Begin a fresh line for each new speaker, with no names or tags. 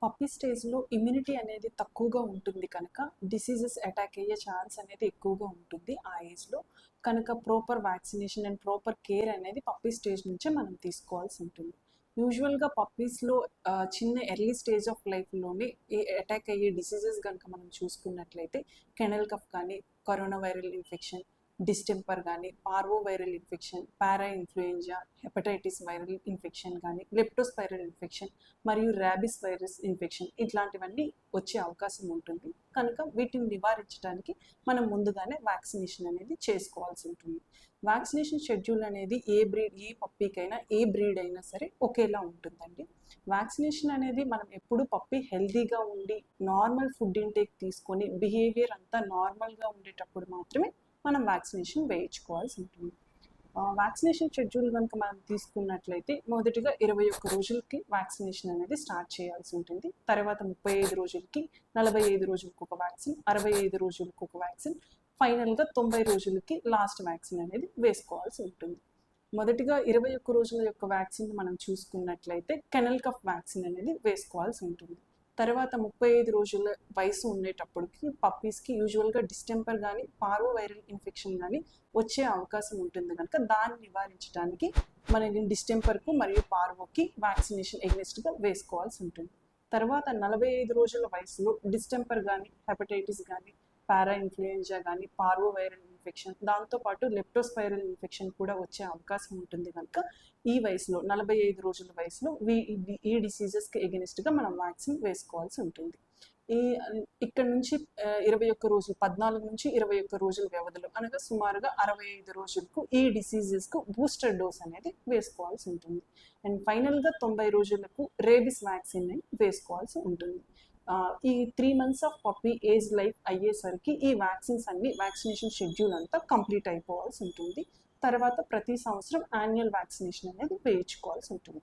Puppy స్టేజ్లో immunity అనేది తక్కువగా ఉంటుంది కనుక డిసీజెస్ అటాక్ అయ్యే ఛాన్స్ అనేది ఎక్కువగా ఉంటుంది ఆ ఏజ్లో. కనుక proper vaccination and proper care అనేది పప్పీ స్టేజ్ నుంచే మనం తీసుకోవాల్సి ఉంటుంది. యూజువల్గా పప్పీస్లో చిన్న ఎర్లీ స్టేజ్ ఆఫ్ లైఫ్లోనే అటాక్ అయ్యే డిసీజెస్ కనుక మనం చూసుకున్నట్లయితే కెనల్ కఫ్ కానీ, కరోనా వైరల్ ఇన్ఫెక్షన్, డిస్టెంపర్ కానీ, పార్వో వైరల్ ఇన్ఫెక్షన్, పారా ఇన్ఫ్లుయెంజా, హెపటైటిస్ వైరల్ ఇన్ఫెక్షన్ కానీ, లెప్టోస్పైరల్ ఇన్ఫెక్షన్ మరియు ర్యాబిస్ వైరస్ ఇన్ఫెక్షన్ ఇట్లాంటివన్నీ వచ్చే అవకాశం ఉంటుంది. కనుక వీటిని నివారించడానికి మనం ముందుగానే వ్యాక్సినేషన్ అనేది చేసుకోవాల్సి ఉంటుంది. వ్యాక్సినేషన్ షెడ్యూల్ అనేది ఏ పప్పీకైనా ఏ బ్రీడ్ అయినా సరే ఒకేలా ఉంటుందండి. వ్యాక్సినేషన్ అనేది మనం ఎప్పుడు పప్పీ హెల్తీగా ఉండి నార్మల్ ఫుడ్ ఇంటేక్ తీసుకొని బిహేవియర్ అంతా నార్మల్గా ఉండేటప్పుడు మాత్రమే మనం వ్యాక్సినేషన్ వేయించుకోవాల్సి ఉంటుంది. వ్యాక్సినేషన్ షెడ్యూల్ కనుక మనం తీసుకున్నట్లయితే మొదటిగా 21 రోజులకి వ్యాక్సినేషన్ అనేది స్టార్ట్ చేయాల్సి ఉంటుంది. తర్వాత 35 రోజులకి, 45 రోజులకు ఒక వ్యాక్సిన్, 65 రోజులకు ఒక వ్యాక్సిన్, ఫైనల్గా 90 రోజులకి లాస్ట్ వ్యాక్సిన్ అనేది వేసుకోవాల్సి ఉంటుంది. మొదటిగా 21 రోజుల యొక్క వ్యాక్సిన్ మనం చూసుకున్నట్లయితే కెనల్ కఫ్ వ్యాక్సిన్ అనేది వేసుకోవాల్సి ఉంటుంది. తర్వాత 35 రోజుల వయసు ఉండేటప్పటికి పప్పీస్కి యూజువల్గా డిస్టెంపర్ కానీ, పార్వో వైరల్ ఇన్ఫెక్షన్ కానీ వచ్చే అవకాశం ఉంటుంది కనుక దాన్ని నివారించడానికి మనం డిస్టెంపర్కు మరియు పార్వోకి వ్యాక్సినేషన్ ఎగ్నెస్ట్గా వేసుకోవాల్సి ఉంటుంది. తర్వాత 45 రోజుల వయసులో డిస్టెంపర్ కానీ, హెపటైటిస్ కానీ, పారా ఇన్ఫ్లుయెంజా కానీ, పార్వో వైరల్ ఇన్ఫెక్షన్, దాంతోపాటు లెప్టోస్పైరల్ ఇన్ఫెక్షన్ కూడా వచ్చే అవకాశం ఉంటుంది కనుక ఈ వయసులో 45 రోజుల వయసులో ఈ డిసీజెస్కి ఎగెనిస్ట్గా మనం వ్యాక్సిన్ వేసుకోవాల్సి ఉంటుంది. ఇక్కడ నుంచి 21 రోజులు 14 నుంచి 21 రోజుల వ్యవధిలో అనగా సుమారుగా 65 రోజులకు ఈ డిసీజెస్కు బూస్టర్ డోస్ అనేది వేసుకోవాల్సి ఉంటుంది. అండ్ ఫైనల్గా 90 రోజులకు రేబిస్ వ్యాక్సిన్ వేసుకోవాల్సి ఉంటుంది. ఈ 3 months of puppy age life అయ్యేసరికి ఈ వ్యాక్సినేషన్ షెడ్యూల్ అంతా కంప్లీట్ అయిపోవాల్సి ఉంటుంది. తర్వాత ప్రతి సంవత్సరం యాన్యువల్ వ్యాక్సినేషన్ అనేది వేయించుకోవాల్సి ఉంటుంది.